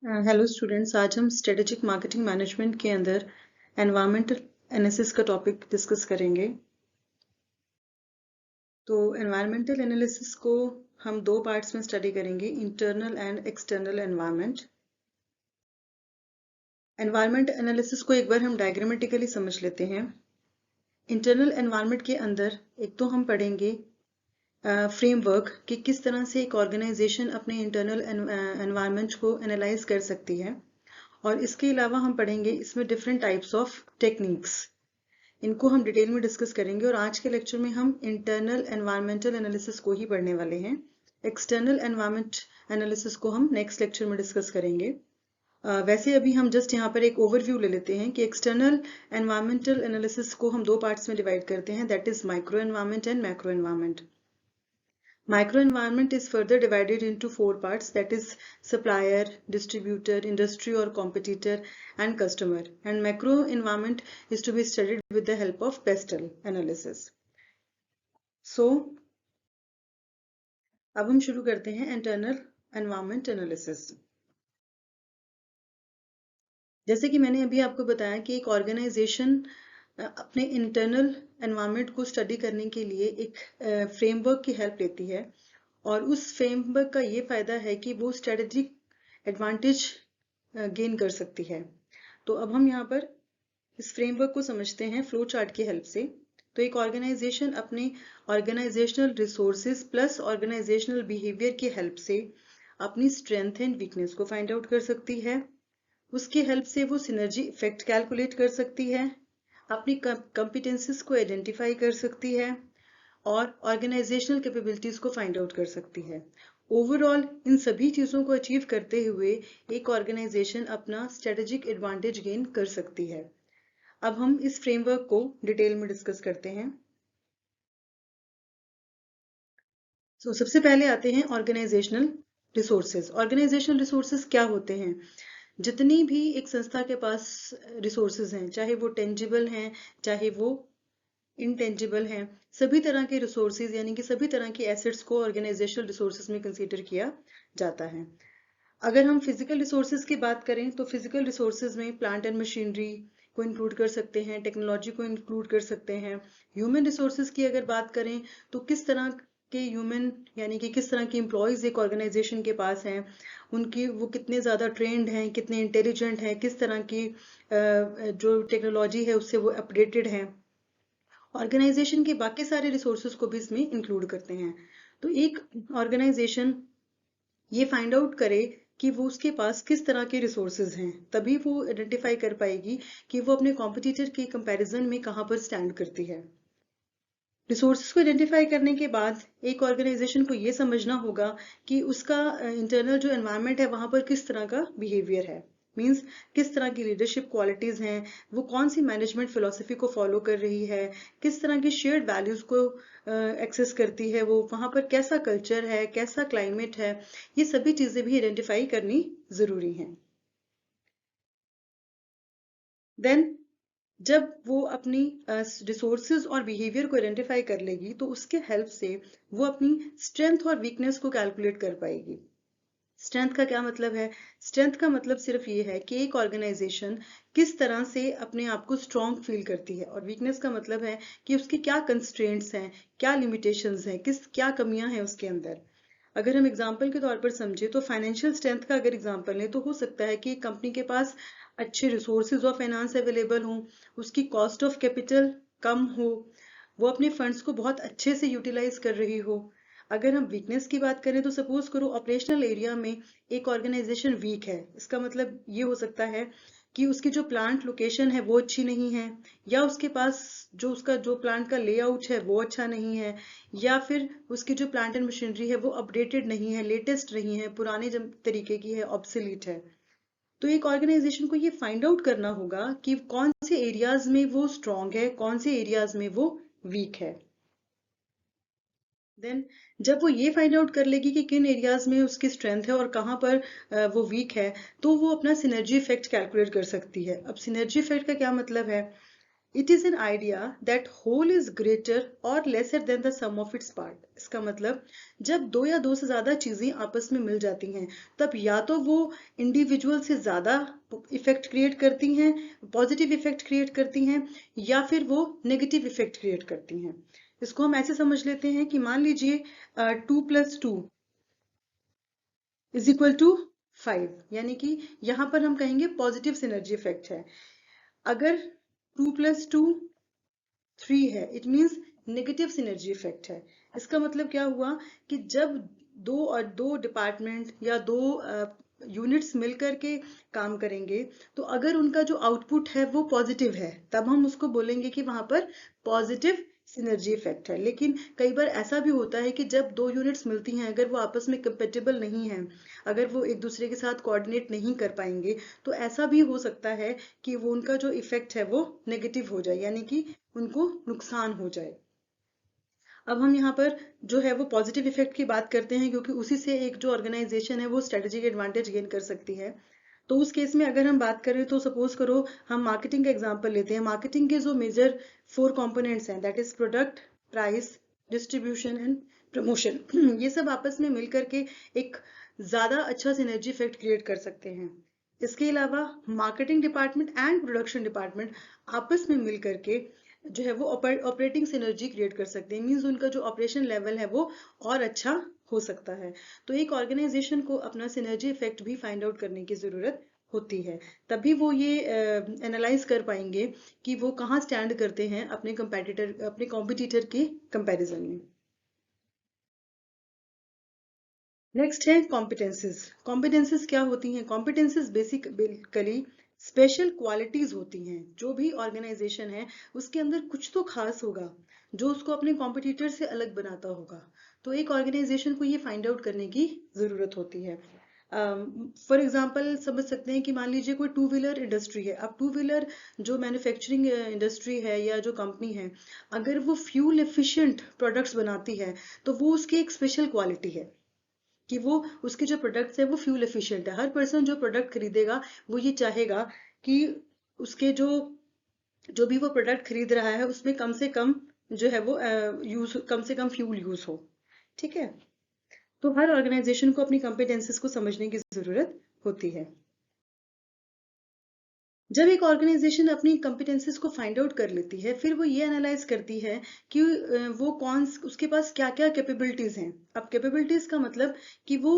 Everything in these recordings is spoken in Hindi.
हेलो स्टूडेंट्स, आज हम स्ट्रेटेजिक मार्केटिंग मैनेजमेंट के अंदर एनवायरमेंटल एनालिसिस का टॉपिक डिस्कस करेंगे। तो एनवायरमेंटल एनालिसिस को हम दो पार्ट्स में स्टडी करेंगे, internal and external environment. Environment analysis को एक बार हम डायग्रामेटिकली समझ लेते हैं। इंटरनल एनवायरमेंट के अंदर एक तो हम पढ़ेंगे फ्रेमवर्क कि किस तरह से एक ऑर्गेनाइजेशन अपने इंटरनल एनवायरनमेंट को एनालाइज कर सकती है, और इसके अलावा हम पढ़ेंगे इसमें डिफरेंट टाइप्स ऑफ टेक्निक्स। इनको हम डिटेल में डिस्कस करेंगे और आज के लेक्चर में हम इंटरनल एनवायरमेंटल एनालिसिस को ही पढ़ने वाले हैं। एक्सटर्नल एनवायरमेंट एनालिसिस को हम नेक्स्ट लेक्चर में डिस्कस करेंगे। वैसे अभी हम जस्ट यहाँ पर एक ओवरव्यू ले लेते हैं कि एक्सटर्नल एनवायरमेंटल एनालिसिस को हम दो पार्ट्स में डिवाइड करते हैं, that is micro environment and macro environment. Micro environment is further divided into four parts, that is supplier, distributor, industry or competitor and customer. And macro environment is to be studied with the help of Pestel analysis. So अब हम शुरू करते हैं internal environment analysis। जैसे कि मैंने अभी आपको बताया कि एक ऑर्गेनाइजेशन अपने इंटरनल एनवायरनमेंट को स्टडी करने के लिए एक फ्रेमवर्क की हेल्प लेती है, और उस फ्रेमवर्क का ये फायदा है कि वो स्ट्रेटेजिक एडवांटेज गेन कर सकती है। तो अब हम यहाँ पर इस फ्रेमवर्क को समझते हैं फ्लो चार्ट की हेल्प से। तो एक ऑर्गेनाइजेशन अपने organizational resources plus organizational behaviour की हेल्प से अपनी स्ट्रेंथ एंड वीकनेस को फाइंड आउट कर सकती है। उसकी हेल्प से वो सिनर्जी इफेक्ट कैलकुलेट कर सकती है, अपनी कॉम्पिटेंसीज को आइडेंटिफाई कर सकती है और ऑर्गेनाइजेशनल कैपेबिलिटीज को फाइंड आउट कर सकती है। ओवरऑल इन सभी चीजों को अचीव करते हुए एक ऑर्गेनाइजेशन अपना स्ट्रेटेजिक एडवांटेज गेन कर सकती है। अब हम इस फ्रेमवर्क को डिटेल में डिस्कस करते हैं। सबसे पहले आते हैं ऑर्गेनाइजेशनल रिसोर्सेज। ऑर्गेनाइजेशनल रिसोर्सेज क्या होते हैं? जितनी भी एक संस्था के पास रिसोर्सेज हैं, चाहे वो टेंजिबल हैं चाहे वो इनटेंजिबल हैं, सभी तरह के रिसोर्सेज यानी कि सभी तरह के एसेट्स को ऑर्गेनाइजेशनल रिसोर्सेज में कंसीडर किया जाता है। अगर हम फिजिकल रिसोर्सेज की बात करें तो फिजिकल रिसोर्सेज में प्लांट एंड मशीनरी को इंक्लूड कर सकते हैं, टेक्नोलॉजी को इंक्लूड कर सकते हैं। ह्यूमन रिसोर्सेज की अगर बात करें तो किस तरह के ह्यूमन यानी कि किस तरह के एम्प्लॉयज एक ऑर्गेनाइजेशन के पास हैं, उनकी वो कितने ज़्यादा ट्रेंड हैं, कितने इंटेलिजेंट हैं, किस तरह की जो टेक्नोलॉजी है उससे वो अपडेटेड हैं। ऑर्गेनाइजेशन के बाकी सारे रिसोर्सेज को भी इसमें इंक्लूड करते हैं। तो एक ऑर्गेनाइजेशन ये फाइंड आउट करे कि वो उसके पास किस तरह के रिसोर्सेज हैं, तभी वो आइडेंटिफाई कर पाएगी कि वो अपने कॉम्पिटिटर के कंपैरिजन में कहाँ पर स्टैंड करती है। रिसोर्सेज को आइडेंटिफाई करने के बाद एक ऑर्गेनाइजेशन को ये समझना होगा कि उसका इंटरनल जो एनवायरनमेंट है वहां पर किस तरह का बिहेवियर है, मींस किस तरह की लीडरशिप क्वालिटीज हैं, वो कौन सी मैनेजमेंट फिलोसफी को फॉलो कर रही है, किस तरह की शेयर्ड वैल्यूज को एक्सेस करती है, वो वहां पर कैसा कल्चर है, कैसा क्लाइमेट है, ये सभी चीजें भी आइडेंटिफाई करनी जरूरी हैं। देन जब वो अपनी रिसोर्सेज और बिहेवियर को आइडेंटिफाई कर लेगी तो उसके हेल्प से वो अपनी स्ट्रेंथ और वीकनेस को कैलकुलेट कर पाएगी। स्ट्रेंथ का क्या मतलब है? स्ट्रेंथ का मतलब सिर्फ ये है कि एक ऑर्गेनाइजेशन किस तरह से अपने आप को स्ट्रॉन्ग फील करती है, और वीकनेस का मतलब है कि उसकी क्या कंस्ट्रेंट्स हैं, क्या लिमिटेशंस हैं, क्या कमियां हैं उसके अंदर। अगर हम एग्जाम्पल के तौर पर समझे तो फाइनेंशियल स्ट्रेंथ का अगर एग्जाम्पल लें तो हो सकता है कि कंपनी के पास अच्छे रिसोर्सेज ऑफ फाइनेंस अवेलेबल हों, उसकी कॉस्ट ऑफ कैपिटल कम हो, वो अपने फंड्स को बहुत अच्छे से यूटिलाइज कर रही हो। अगर हम वीकनेस की बात करें तो सपोज करो ऑपरेशनल एरिया में एक ऑर्गेनाइजेशन वीक है, इसका मतलब ये हो सकता है कि उसकी जो प्लांट लोकेशन है वो अच्छी नहीं है, या उसके पास जो प्लांट का लेआउट है वो अच्छा नहीं है, या फिर उसकी जो प्लांट एंड मशीनरी है वो अपडेटेड नहीं है, लेटेस्ट नहीं है, पुराने तरीके की है, ऑब्सोलीट है। तो एक ऑर्गेनाइजेशन को ये फाइंड आउट करना होगा कि कौन से एरियाज में वो स्ट्रांग है, कौन से एरियाज में वो वीक है। देन जब वो ये फाइंड आउट कर लेगी कि किन एरियाज में उसकी स्ट्रेंथ है और कहाँ पर वो वीक है, तो वो अपना सिनर्जी इफेक्ट कैलकुलेट कर सकती है। अब सिनर्जी इफेक्ट का क्या मतलब है? It is an idea that whole is greater और lesser than the sum of its part. इसका मतलब जब दो या दो से ज्यादा चीजें आपस में मिल जाती हैं तब या तो वो इंडिविजुअल से ज्यादा इफेक्ट क्रिएट करती हैं, पॉजिटिव इफेक्ट क्रिएट करती हैं, या फिर वो नेगेटिव इफेक्ट क्रिएट करती हैं। इसको हम ऐसे समझ लेते हैं कि मान लीजिए 2 + 2 इज इक्वल टू 5, यानी कि यहां पर हम कहेंगे पॉजिटिव सिनर्जी इफेक्ट है। अगर 2 + 2 3 है, it means negative synergy effect है। इसका मतलब क्या हुआ कि जब दो डिपार्टमेंट या दो यूनिट्स मिलकर के काम करेंगे तो अगर उनका जो आउटपुट है वो पॉजिटिव है तब हम उसको बोलेंगे कि वहां पर पॉजिटिव सिनर्जी इफेक्ट है। लेकिन कई बार ऐसा भी होता है कि जब दो यूनिट्स मिलती हैं अगर वो आपस में कंपेटेबल नहीं है, अगर वो एक दूसरे के साथ कोऑर्डिनेट नहीं कर पाएंगे, तो ऐसा भी हो सकता है कि वो उनका जो इफेक्ट है वो नेगेटिव हो जाए, यानी कि उनको नुकसान हो जाए। अब हम यहाँ पर जो है वो पॉजिटिव इफेक्ट की बात करते हैं क्योंकि उसी से एक जो ऑर्गेनाइजेशन है वो स्ट्रेटेजिक एडवांटेज गेन कर सकती है। तो उस केस में अगर हम बात करें तो सपोज करो हम मार्केटिंग का एग्जांपल लेते हैं। मार्केटिंग के जो मेजर 4 कंपोनेंट्स हैं, that is product, price, distribution and promotion, ये सब आपस में मिलकर के एक ज्यादा अच्छा सिनर्जी इफेक्ट क्रिएट कर सकते हैं। इसके अलावा marketing department and production department आपस में मिलकर के जो है वो ऑपरेटिंग सिनर्जी क्रिएट कर सकते हैं। मींस उनका जो ऑपरेशन लेवल है वो और अच्छा हो सकता है। तो एक ऑर्गेनाइजेशन को अपना सिनर्जी इफेक्ट भी फाइंड आउट करने की जरूरत होती है, तभी वो ये एनालाइज कर पाएंगे कि वो कहाँ स्टैंड करते हैं अपने कॉम्पिटिटर के कंपैरिजन में। नेक्स्ट है कॉम्पिटेंसेस। कॉम्पिटेंसेस क्या होती हैं? कॉम्पिटेंसेस बेसिकली स्पेशल क्वालिटीज होती हैं। जो भी ऑर्गेनाइजेशन है उसके अंदर कुछ तो खास होगा जो उसको अपने कॉम्पिटिटर से अलग बनाता होगा। तो एक ऑर्गेनाइजेशन को ये फाइंड आउट करने की जरूरत होती है। फॉर एग्जाम्पल समझ सकते हैं कि मान लीजिए कोई टू व्हीलर इंडस्ट्री है। अब टू व्हीलर जो मैन्युफैक्चरिंग इंडस्ट्री है या जो कंपनी है, अगर वो फ्यूल एफिशिएंट प्रोडक्ट्स बनाती है तो वो उसकी एक स्पेशल क्वालिटी है कि वो उसके जो प्रोडक्ट्स है वो फ्यूल एफिशिएंट है। हर पर्सन जो प्रोडक्ट खरीदेगा वो ये चाहेगा कि उसके जो भी वो प्रोडक्ट खरीद रहा है उसमें कम से कम जो है वो कम से कम फ्यूल यूज हो। ठीक है, तो हर ऑर्गेनाइजेशन को अपनी कॉम्पिटेंसीज को समझने की जरूरत होती है। जब एक ऑर्गेनाइजेशन अपनी कॉम्पिटेंसीज को फाइंड आउट कर लेती है फिर वो ये एनालाइज करती है कि वो उसके पास क्या क्या कैपेबिलिटीज हैं। अब कैपेबिलिटीज का मतलब कि वो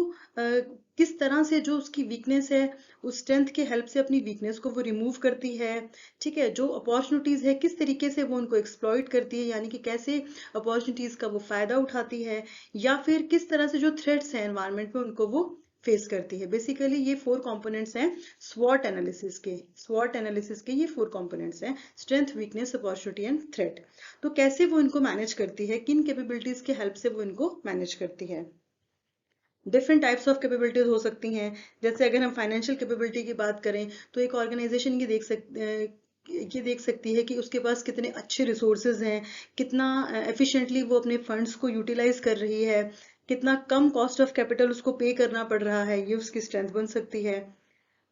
किस तरह से जो उसकी वीकनेस है उस स्ट्रेंथ के हेल्प से अपनी वीकनेस को वो रिमूव करती है। ठीक है, जो अपॉर्चुनिटीज है किस तरीके से वो उनको एक्सप्लॉइट करती है, यानी कि कैसे अपॉर्चुनिटीज का वो फायदा उठाती है, या फिर किस तरह से जो थ्रेट्स हैं एनवायरनमेंट में उनको वो फेस करती है। बेसिकली ये 4 कंपोनेंट्स हैं स्वॉट एनालिसिस के। स्वॉट एनालिसिस के ये 4 कंपोनेंट्स हैं, strength, weakness, opportunity and threat. तो कैसे वो इनको मैनेज करती है, किन कैपेबिलिटीज के हेल्प से वो इनको मैनेज करती है। डिफरेंट टाइप्स ऑफ कैपेबिलिटीज हो सकती हैं। जैसे अगर हम फाइनेंशियल कैपेबिलिटी की बात करें तो एक ऑर्गेनाइजेशन ये देख सकती है कि उसके पास कितने अच्छे रिसोर्सेज हैं, कितना एफिशिएंटली वो अपने फंड्स को यूटिलाइज कर रही है, कितना कम कॉस्ट ऑफ कैपिटल उसको पे करना पड़ रहा है, ये उसकी स्ट्रेंथ बन सकती है।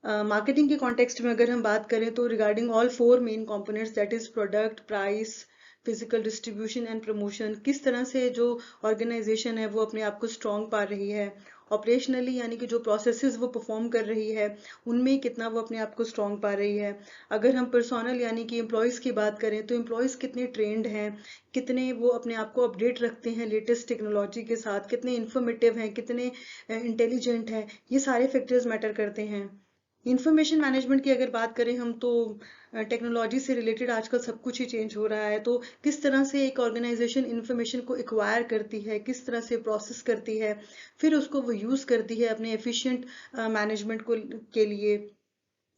मार्केटिंग के कॉन्टेक्स्ट में अगर हम बात करें तो regarding all 4 main components, that is product, price, physical distribution and promotion, किस तरह से जो ऑर्गेनाइजेशन है वो अपने आप को स्ट्रॉन्ग पा रही है। ऑपरेशनली यानी कि जो प्रोसेसेस वो परफॉर्म कर रही है उनमें कितना वो अपने आप को स्ट्रॉन्ग पा रही है। अगर हम पर्सनल यानी कि एम्प्लॉयज़ की बात करें तो एम्प्लॉयज़ कितने ट्रेंड हैं, कितने वो अपने आप को अपडेट रखते हैं लेटेस्ट टेक्नोलॉजी के साथ, कितने इन्फॉर्मेटिव हैं, कितने इंटेलिजेंट हैं, ये सारे फैक्टर्स मैटर करते हैं। इंफॉर्मेशन मैनेजमेंट की अगर बात करें हम तो टेक्नोलॉजी से रिलेटेड आजकल सब कुछ ही चेंज हो रहा है। तो किस तरह से एक ऑर्गेनाइजेशन इंफॉर्मेशन को एक्वायर करती है, किस तरह से प्रोसेस करती है, फिर उसको वो यूज करती है अपने एफिशिएंट मैनेजमेंट को के लिए।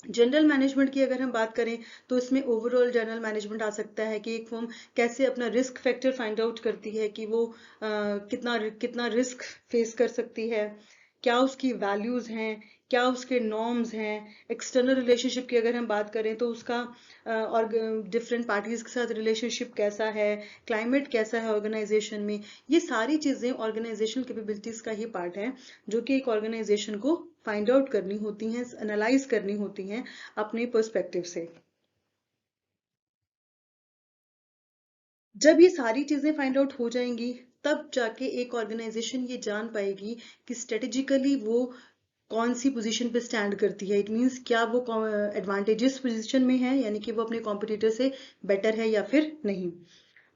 जनरल मैनेजमेंट की अगर हम बात करें तो इसमें ओवरऑल जनरल मैनेजमेंट आ सकता है कि एक फर्म कैसे अपना रिस्क फैक्टर फाइंड आउट करती है कि वो कितना कितना रिस्क फेस कर सकती है, क्या उसकी वैल्यूज हैं, क्या उसके नॉर्म्स हैं। एक्सटर्नल रिलेशनशिप की अगर हम बात करें तो उसका और डिफरेंट पार्टीज के साथ रिलेशनशिप कैसा है, क्लाइमेट कैसा है ऑर्गेनाइजेशन में। ये सारी चीजें ऑर्गेनाइजेशनल कैपेबिलिटीज का ही पार्ट है जो कि एक ऑर्गेनाइजेशन को फाइंड आउट करनी होती हैं, एनालाइज करनी होती हैं अपने पर्सपेक्टिव से। जब ये सारी चीजें फाइंड आउट हो जाएंगी, तब जाके एक ऑर्गेनाइजेशन ये जान पाएगी कि स्ट्रेटेजिकली वो कौन सी पोजीशन पे स्टैंड करती है। इट मींस क्या वो एडवांटेजेस पोजीशन में है, यानी कि वो अपने कॉम्पिटिटर से बेटर है या फिर नहीं।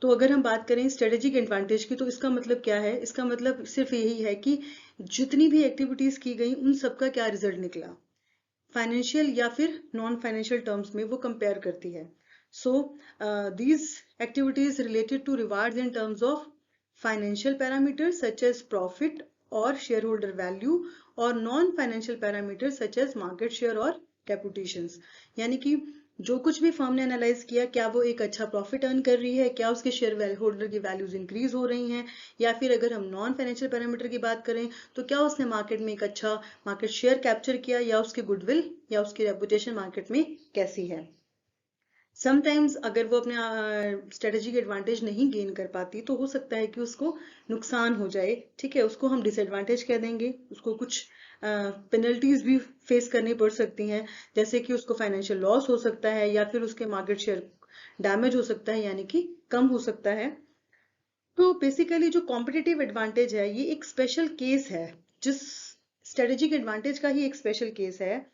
तो अगर हम बात करें स्ट्रेटेजिक एडवांटेज की, तो इसका मतलब क्या है? इसका मतलब सिर्फ यही है कि जितनी भी एक्टिविटीज की गई उन सबका क्या रिजल्ट निकला, फाइनेंशियल या फिर नॉन फाइनेंशियल टर्म्स में वो कंपेयर करती है। So these activities related to rewards in terms of financial parameters such as profit और शेयर होल्डर वैल्यू, और non financial parameters such as market share और रेपुटेशंस। यानी कि जो कुछ भी फर्म ने एनालाइज किया, क्या वो एक अच्छा प्रॉफिट अर्न कर रही है, क्या उसके शेयर होल्डर की वैल्यूज इंक्रीज हो रही हैं, या फिर अगर हम नॉन फाइनेंशियल पैरामीटर की बात करें तो क्या उसने मार्केट में एक अच्छा मार्केट शेयर कैप्चर किया, या उसकी गुडविल या उसकी रेपुटेशन मार्केट में कैसी है। समटाइम्स अगर वो अपने स्ट्रेटेजिक एडवांटेज नहीं गेन कर पाती, तो हो सकता है कि उसको नुकसान हो जाए, ठीक है, उसको हम डिसएडवांटेज कह देंगे, उसको कुछ पेनल्टीज भी फेस करनी पड़ सकती हैं, जैसे कि उसको फाइनेंशियल लॉस हो सकता है, या फिर उसके मार्केट शेयर डैमेज हो सकता है, यानी कि कम हो सकता है। तो बेसिकली जो कॉम्पिटिटिव एडवांटेज है, ये एक स्पेशल केस है, जिस स्ट्रेटेजिक एडवांटेज का ही एक स्पेशल केस है,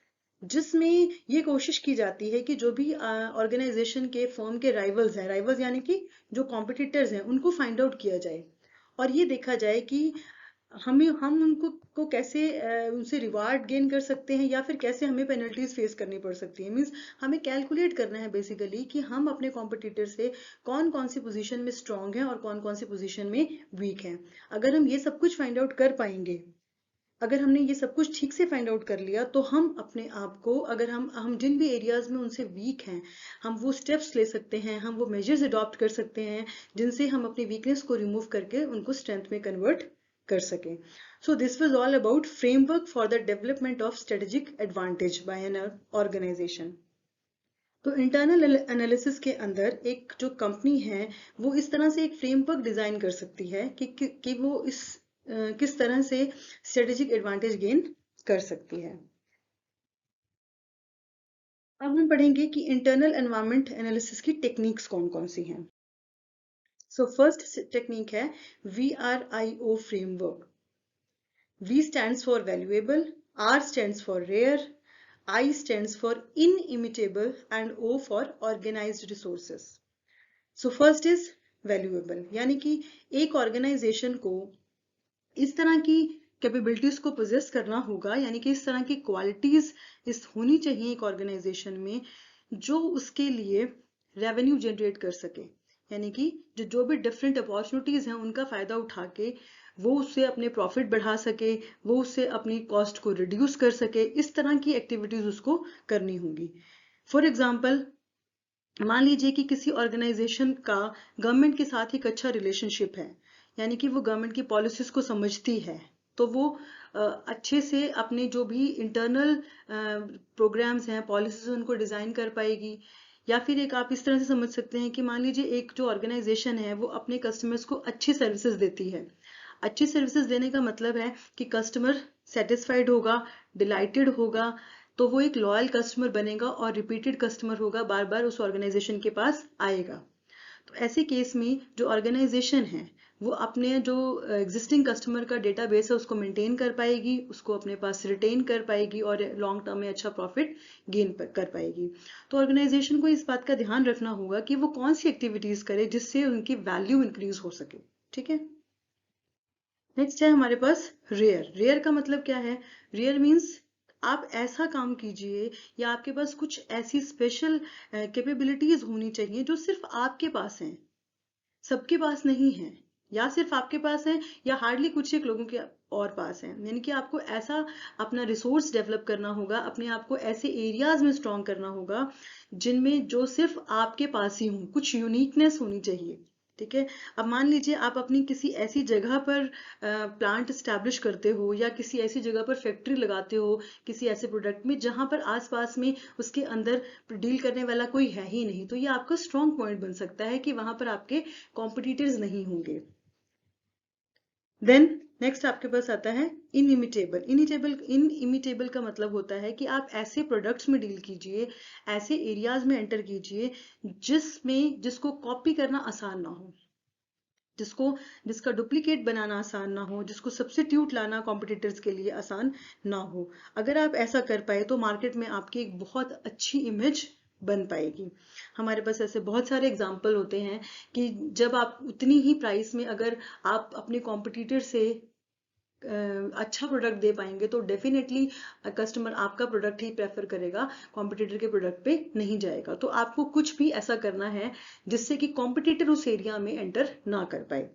जिसमें ये कोशिश की जाती है कि जो भी ऑर्गेनाइजेशन के फर्म के राइवल्स हैं, राइवल्स यानी कि जो कॉम्पिटिटर्स हैं, उनको फाइंड आउट किया जाए और ये देखा जाए कि हम उनको को कैसे उनसे रिवार्ड गेन कर सकते हैं, या फिर कैसे हमें पेनल्टीज फेस करनी पड़ सकती है। मींस हमें कैलकुलेट करना है बेसिकली कि हम अपने कॉम्पिटिटर से कौन कौन सी पोजीशन में स्ट्रांग हैं और कौन कौन सी पोजीशन में वीक हैं। अगर हम ये सब कुछ फाइंड आउट कर पाएंगे, अगर हमने ये सब कुछ ठीक से फाइंड आउट कर लिया, तो हम अपने आप को, अगर हम जिन भी एरियाज में उनसे वीक हैं, हम वो स्टेप्स ले सकते हैं, हम वो मेजर्स अडॉप्ट कर सकते हैं जिनसे हम अपनी वीकनेस को रिमूव करके उनको स्ट्रेंथ में कन्वर्ट कर सकें। So this was all about framework for the development of strategic advantage by an organization. तो इंटरनल एनालिसिस के अंदर एक जो कंपनी है, वो इस तरह से एक फ्रेमवर्क डिजाइन कर सकती है कि वो किस तरह से स्ट्रेटेजिक एडवांटेज गेन कर सकती है। अब हम पढ़ेंगे कि इंटरनल एनवायरनमेंट एनालिसिस की टेक्निक्स कौन कौन सी हैं। सो फर्स्ट टेक्निक है VRIO framework. V stands for valuable, R stands for rare, I stands for inimitable, and O for organized resources. So first is valuable, यानी कि एक ऑर्गेनाइजेशन को इस तरह की कैपेबिलिटीज को पोजेस करना होगा, यानी कि इस तरह की क्वालिटीज इस होनी चाहिए एक ऑर्गेनाइजेशन में, जो उसके लिए रेवेन्यू जनरेट कर सके, यानी कि जो भी डिफरेंट अपॉर्चुनिटीज हैं उनका फायदा उठा के वो उससे अपने प्रॉफिट बढ़ा सके, वो उससे अपनी कॉस्ट को रिड्यूस कर सके, इस तरह की एक्टिविटीज उसको करनी होगी। फॉर एग्जाम्पल, मान लीजिए कि किसी ऑर्गेनाइजेशन का गवर्नमेंट के साथ एक अच्छा रिलेशनशिप है, यानी कि वो गवर्नमेंट की पॉलिसीज को समझती है, तो वो अच्छे से अपने जो भी इंटरनल प्रोग्राम्स हैं, पॉलिसीज, उनको डिजाइन कर पाएगी। या फिर एक आप इस तरह से समझ सकते हैं कि मान लीजिए एक जो ऑर्गेनाइजेशन है वो अपने कस्टमर्स को अच्छी सर्विसेज देती है। अच्छी सर्विसेज देने का मतलब है कि कस्टमर सेटिस्फाइड होगा, डिलाइटेड होगा, तो वो एक लॉयल कस्टमर बनेगा और रिपीटेड कस्टमर होगा, बार बार उस ऑर्गेनाइजेशन के पास आएगा। तो ऐसे केस में जो ऑर्गेनाइजेशन है वो अपने जो एग्जिस्टिंग कस्टमर का डेटाबेस है उसको मेंटेन कर पाएगी, उसको अपने पास रिटेन कर पाएगी और लॉन्ग टर्म में अच्छा प्रॉफिट गेन कर पाएगी। तो ऑर्गेनाइजेशन को इस बात का ध्यान रखना होगा कि वो कौन सी एक्टिविटीज करे जिससे उनकी वैल्यू इंक्रीज हो सके, ठीक है। नेक्स्ट है हमारे पास रेयर। रेयर का मतलब क्या है? रेयर मीन्स आप ऐसा काम कीजिए, या आपके पास कुछ ऐसी स्पेशल कैपेबिलिटीज होनी चाहिए जो सिर्फ आपके पास हैं, सबके पास नहीं है, या सिर्फ आपके पास है या हार्डली कुछ एक लोगों के और पास है। यानी कि आपको ऐसा अपना रिसोर्स डेवलप करना होगा, अपने आप को ऐसे एरियाज में स्ट्रॉन्ग करना होगा जिनमें जो सिर्फ आपके पास ही हो, कुछ यूनिकनेस होनी चाहिए, ठीक है। अब मान लीजिए आप अपनी किसी ऐसी जगह पर प्लांट स्टैब्लिश करते हो, या किसी ऐसी जगह पर फैक्ट्री लगाते हो किसी ऐसे प्रोडक्ट में जहां पर आसपास में उसके अंदर डील करने वाला कोई है ही नहीं, तो ये आपका स्ट्रॉन्ग पॉइंट बन सकता है कि वहां पर आपके कॉम्पिटिटर्स नहीं होंगे। देन नेक्स्ट आपके पास आता है इनइमिटेबल। इनइमिटेबल का मतलब होता है कि आप ऐसे प्रोडक्ट्स में डील कीजिए, ऐसे एरियाज में एंटर कीजिए जिसको कॉपी करना आसान ना हो, जिसका डुप्लीकेट बनाना आसान ना हो, जिसको सब्स्टिट्यूट लाना कॉम्पिटिटर्स के लिए आसान ना हो। अगर आप ऐसा कर पाए तो मार्केट में आपकी एक बहुत अच्छी इमेज बन पाएगी। हमारे पास ऐसे बहुत सारे एग्जाम्पल होते हैं कि जब आप उतनी ही प्राइस में अगर आप अपने कॉम्पिटिटर से अच्छा प्रोडक्ट दे पाएंगे तो डेफिनेटली कस्टमर आपका प्रोडक्ट ही प्रेफर करेगा, कॉम्पिटिटर के प्रोडक्ट पे नहीं जाएगा। तो आपको कुछ भी ऐसा करना है जिससे कि कॉम्पिटिटर उस एरिया में एंटर ना कर पाए।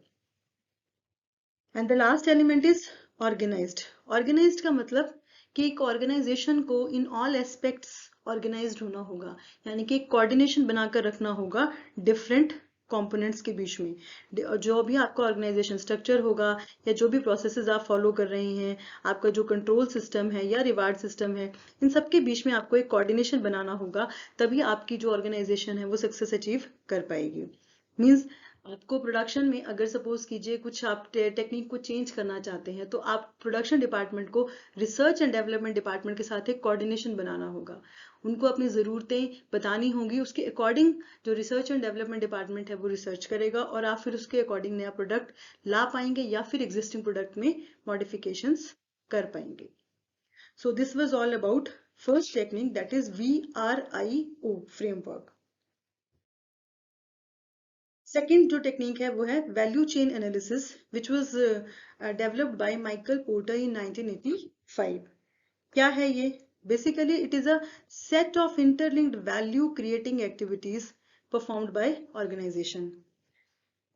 And the last element is organized. Organized का मतलब कि एक ऑर्गेनाइजेशन को इन ऑल एस्पेक्ट्स ऑर्गेनाइज्ड होना होगा, यानी कि एक कोऑर्डिनेशन बनाकर रखना होगा डिफरेंट कंपोनेंट्स के बीच में। जो भी आपका ऑर्गेनाइजेशन स्ट्रक्चर होगा या जो भी प्रोसेसेस आप फॉलो कर रहे हैं, आपका जो कंट्रोल सिस्टम है या रिवार्ड सिस्टम है, इन सब के बीच में आपको एक कोऑर्डिनेशन बनाना होगा, तभी आपकी जो ऑर्गेनाइजेशन है वो सक्सेस अचीव कर पाएगी। मीन्स आपको प्रोडक्शन में अगर सपोज कीजिए कुछ आप टेक्निक को चेंज करना चाहते हैं तो आप प्रोडक्शन डिपार्टमेंट को रिसर्च एंड डेवलपमेंट डिपार्टमेंट के साथ एक कोऑर्डिनेशन बनाना होगा, उनको अपनी ज़रूरतें बतानी होंगी, उसके अकॉर्डिंग जो रिसर्च एंड डेवलपमेंट डिपार्टमेंट है वो रिसर्च करेगा और आप फिर उसके अकॉर्डिंग नया प्रोडक्ट ला पाएंगे या फिर एग्जिस्टिंग प्रोडक्ट में मॉडिफिकेशंस कर पाएंगे। So this was all about first technique, that is VRIO framework. Second जो टेक्निक है वो है value chain analysis, which was developed by Michael Porter in 1985। क्या है ये? Basically it is a set of interlinked value creating activities performed by organisation.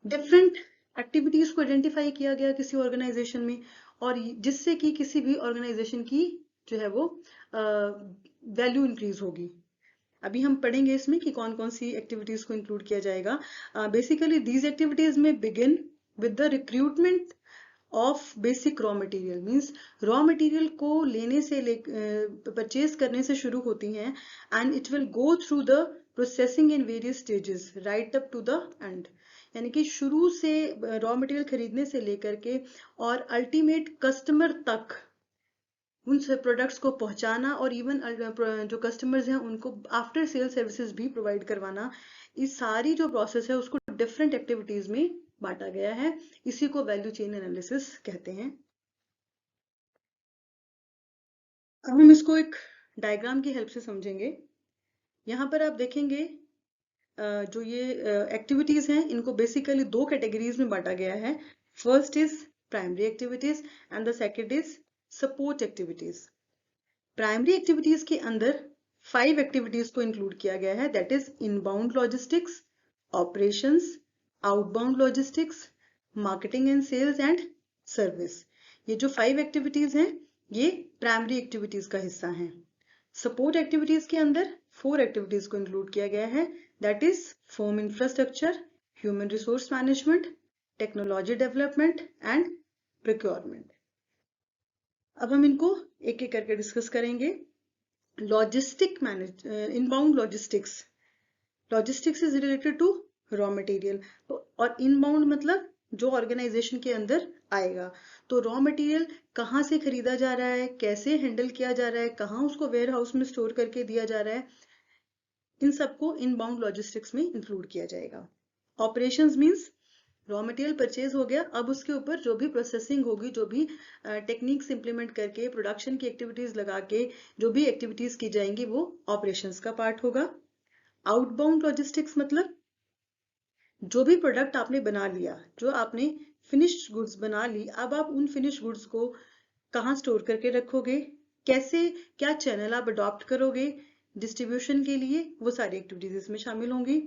Different activities को आइडेंटिफाई किया गया किसी ऑर्गेनाइजेशन में, और जिससे कि किसी भी ऑर्गेनाइजेशन की जो है वो वैल्यू इंक्रीज होगी। अभी हम पढ़ेंगे इसमें कि कौन कौन सी एक्टिविटीज को इंक्लूड किया जाएगा। बेसिकली दीज एक्टिविटीज में begin with the recruitment of basic raw material. Means raw material को लेने से परचेज करने से शुरू होती हैं, and it will go through the processing in various stages right up to the end. यानी कि शुरू से रॉ मटेरियल खरीदने से लेकर के और अल्टीमेट कस्टमर तक उन प्रोडक्ट्स को पहुंचाना, और इवन जो कस्टमर्स हैं उनको आफ्टर सेल सर्विसेज भी प्रोवाइड करवाना, इस सारी जो प्रोसेस है उसको डिफरेंट एक्टिविटीज में बांटा गया है। इसी को वैल्यू चेन एनालिसिस कहते हैं। अब हम इसको एक डायग्राम की हेल्प से समझेंगे। यहाँ पर आप देखेंगे जो ये एक्टिविटीज हैं इनको बेसिकली दो कैटेगरीज में बांटा गया है। First is primary activities and the second is support activities. Primary activities के अंदर 5 एक्टिविटीज को इंक्लूड किया गया है, that is inbound logistics, operations, outbound logistics, marketing and sales and service. ये जो 5 एक्टिविटीज हैं ये प्राइमरी एक्टिविटीज का हिस्सा हैं। सपोर्ट एक्टिविटीज के अंदर 4 एक्टिविटीज को इंक्लूड किया गया है, that is firm infrastructure, human resource management, technology development and procurement. अब हम इनको एक एक करके डिस्कस करेंगे। Logistic manage inbound logistics, logistics is related to raw material. तो और इनबाउंड मतलब जो ऑर्गेनाइजेशन के अंदर आएगा, तो रॉ मटेरियल कहाँ से खरीदा जा रहा है, कैसे हैंडल किया जा रहा है, कहाँ उसको वेयर हाउस में स्टोर करके दिया जा रहा है, इन सबको इनबाउंड लॉजिस्टिक्स में इंक्लूड किया जाएगा। Operations means raw material purchase हो गया, अब उसके ऊपर जो भी प्रोसेसिंग होगी, जो भी टेक्निक्स इंप्लीमेंट करके प्रोडक्शन की एक्टिविटीज लगा के जो भी एक्टिविटीज की जाएंगी वो ऑपरेशंस का पार्ट होगा। आउटबाउंड लॉजिस्टिक्स मतलब जो भी प्रोडक्ट आपने बना लिया, जो आपने फिनिश्ड गुड्स बना ली, अब आप उन फिनिश्ड गुड्स को कहाँ स्टोर करके रखोगे, कैसे क्या चैनल आप अडॉप्ट करोगे डिस्ट्रीब्यूशन के लिए, वो सारी एक्टिविटीज इसमें शामिल होंगी।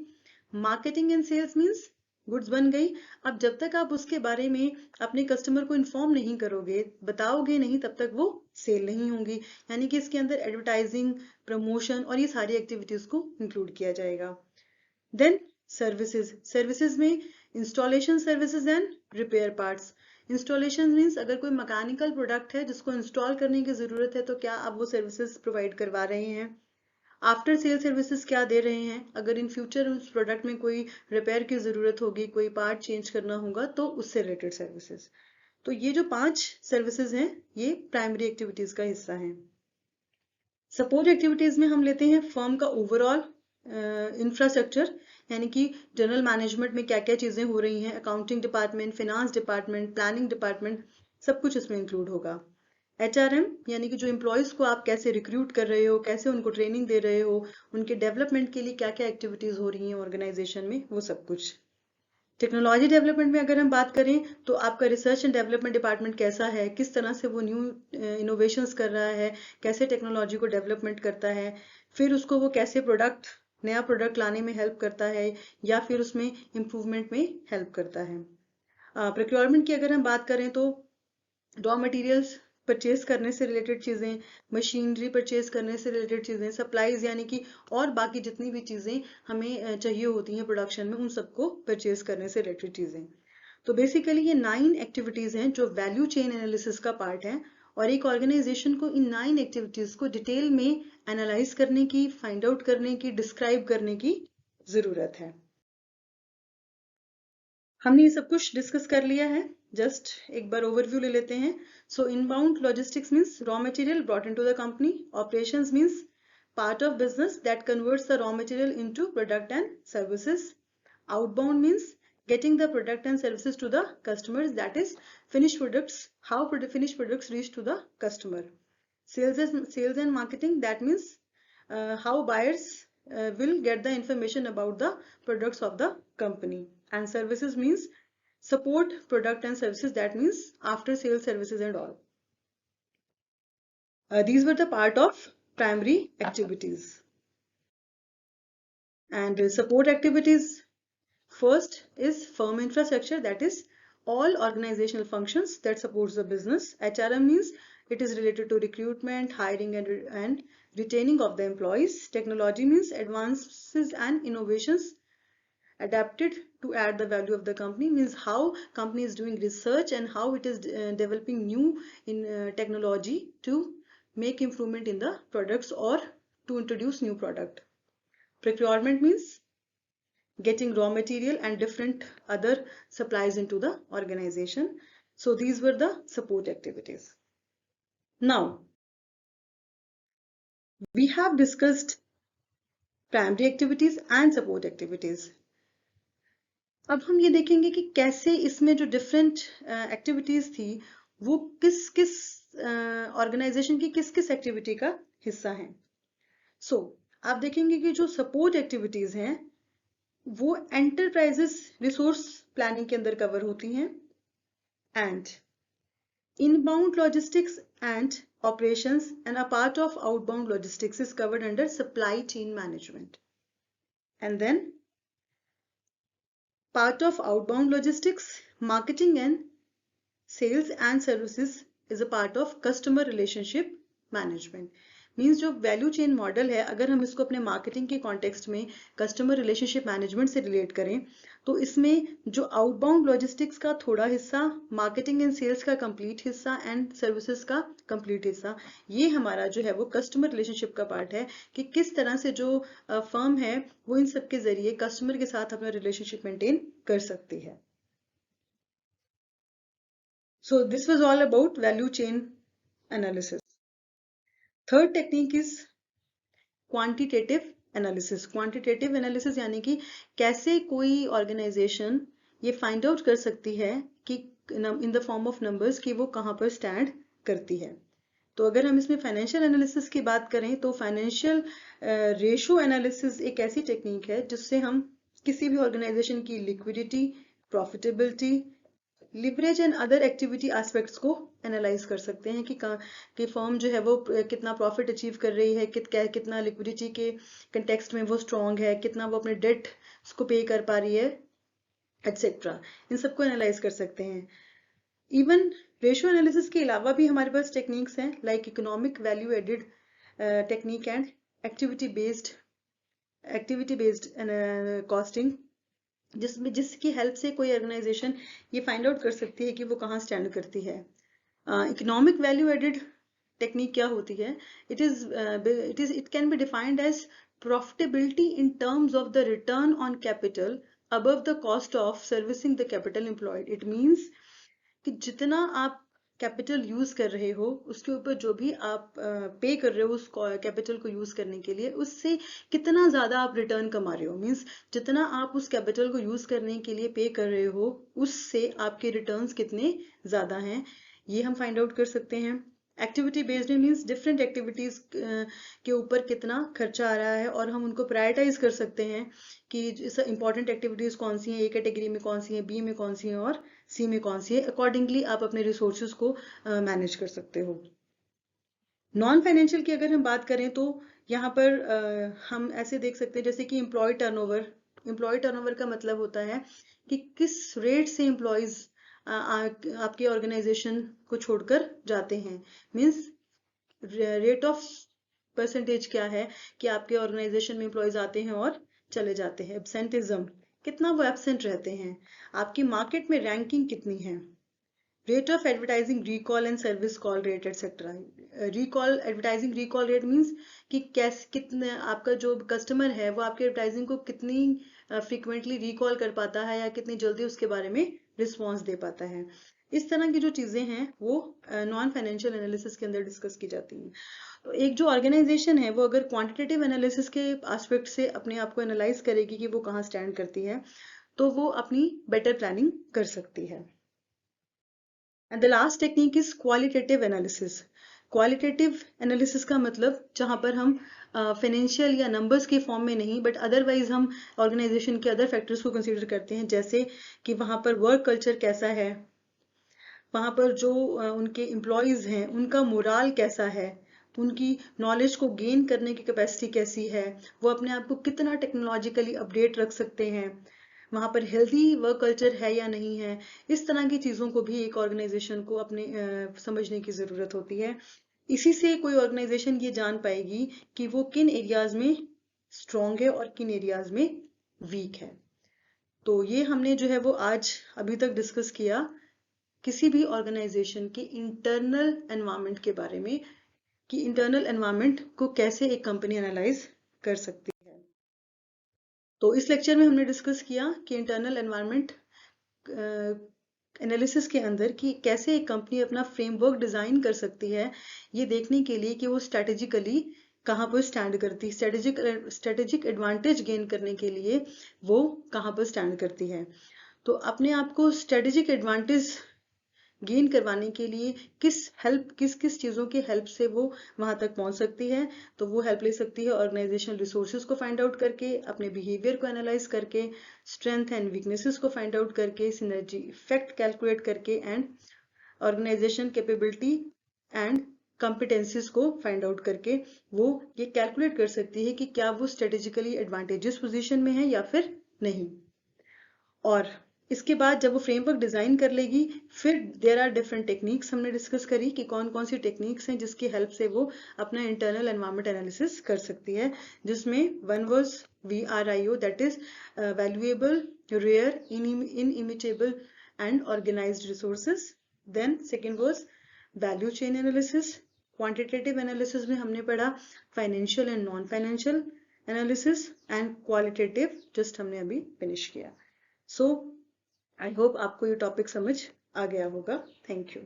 Marketing and sales means goods बन गई, अब जब तक आप उसके बारे में अपने कस्टमर को इन्फॉर्म नहीं करोगे, बताओगे नहीं, तब तक वो सेल नहीं होंगी। यानी कि इसके अंदर एडवर्टाइजिंग, प्रमोशन और ये सारी एक्टिविटीज को इंक्लूड किया जाएगा। देन सर्विसेज, सर्विसेज में installation services and repair parts. Installation means अगर कोई मैकेनिकल प्रोडक्ट है जिसको इंस्टॉल करने की जरूरत है तो क्या आप वो सर्विसेज प्रोवाइड करवा रहे हैं। आफ्टर सेल सर्विसेज क्या दे रहे हैं, अगर इन फ्यूचर उस प्रोडक्ट में कोई रिपेयर की जरूरत होगी, कोई पार्ट चेंज करना होगा, तो उससे रिलेटेड सर्विसेज। तो ये जो 5 सर्विसेज हैं ये प्राइमरी एक्टिविटीज का हिस्सा हैं। सपोर्ट एक्टिविटीज में हम लेते हैं फर्म का ओवरऑल इंफ्रास्ट्रक्चर, यानी कि जनरल मैनेजमेंट में क्या क्या चीजें हो रही हैं, accounting department, finance department, planning department, सब कुछ इसमें इंक्लूड होगा। HRM यानी कि जो एम्प्लॉयज को आप कैसे रिक्रूट कर रहे हो, कैसे उनको ट्रेनिंग दे रहे हो, उनके डेवलपमेंट के लिए क्या क्या एक्टिविटीज हो रही हैं ऑर्गेनाइजेशन में, वो सब कुछ। टेक्नोलॉजी डेवलपमेंट में अगर हम बात करें तो आपका रिसर्च एंड डेवलपमेंट डिपार्टमेंट कैसा है, किस तरह से वो न्यू इनोवेशंस कर रहा है, कैसे टेक्नोलॉजी को डेवलपमेंट करता है, फिर उसको वो कैसे नया प्रोडक्ट लाने में हेल्प करता है या फिर उसमें इम्प्रूवमेंट में हेल्प करता है। प्रोक्योरमेंट की अगर हम बात करें तो रॉ मटेरियल्स परचेज करने से रिलेटेड चीजें, मशीनरी परचेज करने से रिलेटेड चीजें, सप्लाईज यानी कि और बाकी जितनी भी चीजें हमें चाहिए होती हैं प्रोडक्शन में, उन सबको परचेज करने से रिलेटेड चीजें। तो बेसिकली ये 9 एक्टिविटीज हैं जो वैल्यू चेन एनालिसिस का पार्ट है, और एक ऑर्गेनाइजेशन को इन 9 एक्टिविटीज को डिटेल में एनालाइज करने की, फाइंड आउट करने की, डिस्क्राइब करने की जरूरत है। हमने ये सब कुछ डिस्कस कर लिया है, जस्ट एक बार ओवरव्यू ले लेते हैं। So inbound logistics means raw material brought into the company, operations means part of business that converts the raw material into product and services. Outbound means getting the product and services to the customers, that is finished products, how finished products reach to the customer. Sales and marketing, that means how buyers will get the information about the products of the company. And services means support product and services, that means after sales services and all. These were the part of primary activities. And support activities, first is firm infrastructure, that is all organizational functions that supports the business. HRM means it is related to recruitment, hiring and retaining of the employees. Technology means advances and innovations adapted to add the value of the company, means how company is doing research and how it is developing new technology to make improvement in the products or to introduce new product. Procurement means getting raw material and different other supplies into the organization. So these were the support activities. Now we have discussed primary activities and support activities. अब हम ये देखेंगे कि कैसे इसमें जो डिफरेंट एक्टिविटीज थी वो किस किस ऑर्गेनाइजेशन की किस किस एक्टिविटी का हिस्सा हैं। सो आप देखेंगे कि जो सपोर्ट एक्टिविटीज हैं वो एंटरप्राइजेस रिसोर्स प्लानिंग के अंदर कवर होती हैं, and inbound logistics and operations and a part of outbound logistics is covered under supply chain management. And then part of outbound logistics, marketing and sales and services is a part of customer relationship management. Means जो वैल्यू चेन मॉडल है, अगर हम इसको अपने मार्केटिंग के कॉन्टेक्स्ट में कस्टमर रिलेशनशिप मैनेजमेंट से रिलेट करें तो इसमें जो आउटबाउंड लॉजिस्टिक्स का थोड़ा हिस्सा, मार्केटिंग एंड सेल्स का कंप्लीट हिस्सा एंड सर्विसेज का कंप्लीट हिस्सा, ये हमारा जो है वो कस्टमर रिलेशनशिप का पार्ट है कि किस तरह से जो फर्म है वो इन सब के जरिए कस्टमर के साथ अपना रिलेशनशिप मेंटेन कर सकती है. So this was all about value chain analysis. Third technique is quantitative analysis. Quantitative analysis यानी कि कैसे कोई organization ये find out कर सकती है कि in the form of numbers कि वो कहाँ पर stand करती है. तो अगर हम इसमें फाइनेंशियल एनालिसिस की बात करें तो फाइनेंशियल रेशो एनालिसिस एक ऐसी टेक्निक है जिससे हम किसी भी ऑर्गेनाइजेशन की liquidity, profitability, leverage and other activity aspects को एनालाइज कर सकते हैं कि फर्म जो है वो कितना प्रॉफिट अचीव कर रही है, कितना लिक्विडिटी के कंटेक्स्ट में वो स्ट्रांग है, कितना वो अपने डेट को पे कर पा रही है, एटसेट्रा. इन सबको एनालाइज कर सकते हैं. इवन रेशियो एनालिसिस के अलावा भी हमारे पास टेक्निक्स हैं like economic value added technique and activity based costing, जिसकी हेल्प से कोई ऑर्गेनाइजेशन ये फाइंड आउट कर सकती है कि वो कहाँ स्टैंड करती है. इकोनॉमिक वैल्यू एडेड टेक्निक क्या होती है? It can be defined as profitability in terms of the return on capital above the cost of servicing the capital employed. It means कि जितना आप कैपिटल यूज कर रहे हो उसके ऊपर जो भी आप पे कर रहे हो उस कैपिटल को यूज करने के लिए, उससे कितना ज्यादा आप रिटर्न कमा रहे हो। मींस जितना आप उस कैपिटल को यूज करने के लिए पे कर रहे हो उससे आपके रिटर्न्स कितने ज्यादा हैं, ये हम फाइंड आउट कर सकते हैं। Activity based means different activities के ऊपर कितना खर्चा आ रहा है और हम उनको प्रायोरिटाइज कर सकते हैं कि इंपॉर्टेंट एक्टिविटीज कौन सी हैं, ए कैटेगरी में कौन सी है, बी में कौन सी है और सी में कौन सी है। अकॉर्डिंगली आप अपने रिसोर्सेज को मैनेज कर सकते हो। नॉन फाइनेंशियल की अगर हम बात करें तो यहाँ पर हम ऐसे देख सकते हैं जैसे कि एम्प्लॉय टर्नओवर। एम्प्लॉय टर्नओवर का मतलब होता है कि किस रेट से एम्प्लॉयज आपके ऑर्गेनाइजेशन को छोड़कर जाते हैं। मीन्स रेट ऑफ परसेंटेज क्या है कि आपके ऑर्गेनाइजेशन में एम्प्लॉयज आते हैं और चले जाते हैं। एब्सेंटिज्म, कितना वो एब्सेंट रहते हैं। आपकी मार्केट में रैंकिंग कितनी है। Rate of advertising recall and service call rate etcetera. Recall, advertising recall rate means कि कैसे, कितने आपका जो कस्टमर है वो आपके एडवर्टाइजिंग को कितनी फ्रिक्वेंटली रिकॉल कर पाता है या कितनी जल्दी उसके बारे में रिस्पॉन्स दे पाता है। इस तरह की जो चीजें हैं वो नॉन फाइनेंशियल एनालिसिस के अंदर डिस्कस की जाती हैं। तो एक जो ऑर्गेनाइजेशन है वो अगर क्वांटिटेटिव एनालिसिस के एस्पेक्ट से अपने आप को एनालाइज करेगी कि वो कहाँ स्टैंड करती है, तो वो अपनी बेटर प्लानिंग कर सकती है। And the last technique is qualitative analysis. Qualitative analysis का मतलब जहां पर हम फाइनेंशियल या नंबर्स के फॉर्म में नहीं बट अदरवाइज हम ऑर्गेनाइजेशन के अदर फैक्टर्स को कंसीडर करते हैं, जैसे कि वहां पर वर्क कल्चर कैसा है, वहां पर जो उनके एम्प्लॉयज हैं उनका मोराल कैसा है, उनकी नॉलेज को गेन करने की कैपेसिटी कैसी है, वो अपने आप को कितना टेक्नोलॉजिकली अपडेट रख सकते हैं, वहां पर हेल्दी वर्क कल्चर है या नहीं है। इस तरह की चीजों को भी एक ऑर्गेनाइजेशन को अपने समझने की जरूरत होती है। इसी से कोई ऑर्गेनाइजेशन ये जान पाएगी कि वो किन एरियाज में स्ट्रांग है और किन एरियाज में वीक है। तो ये हमने जो है वो आज अभी तक डिस्कस किया किसी भी ऑर्गेनाइजेशन के इंटरनल एनवायरनमेंट के बारे में, कि इंटरनल एनवायरनमेंट को कैसे एक कंपनी एनालाइज कर सकती है। तो इस लेक्चर में हमने डिस्कस किया कि इंटरनल एनवायरनमेंट एनालिसिस के अंदर कि कैसे एक कंपनी अपना फ्रेमवर्क डिजाइन कर सकती है, ये देखने के लिए कि वो स्ट्रेटेजिकली कहाँ पर स्टैंड करती है, स्ट्रेटेजिक एडवांटेज गेन करने के लिए वो कहाँ पर स्टैंड करती है। तो अपने आप को स्ट्रेटेजिक एडवांटेज गेन करवाने के लिए किस किस चीजों की हेल्प से वो वहां तक पहुंच सकती है। तो वो हेल्प ले सकती है ऑर्गेनाइजेशनल रिसोर्सेज को फाइंड आउट करके, अपने बिहेवियर को एनालाइज करके, स्ट्रेंथ एंड वीकनेसेस को फाइंड आउट करके, सिनर्जी इफेक्ट कैलकुलेट करके and organization capability and competencies को फाइंड आउट करके वो ये कैलकुलेट कर सकती है कि क्या वो स्ट्रेटेजिकली एडवांटेजेस पोजीशन में है या फिर नहीं। और इसके बाद जब वो फ्रेमवर्क डिजाइन कर लेगी, फिर देयर आर डिफरेंट टेक्निक्स हमने डिस्कस करी कि कौन कौन सी टेक्निक्स हैं जिसकी हेल्प से वो अपना इंटरनल एनवायरनमेंट एनालिसिस कर सकती है, जिसमें one was VRIO, that is valuable, rare, inimitable and organised resources. Then second was value chain analysis. Quantitative analysis में हमने पढ़ा financial and non financial analysis, and qualitative just हमने अभी फिनिश किया। सो आई होप आपको ये टॉपिक समझ आ गया होगा। Thank you.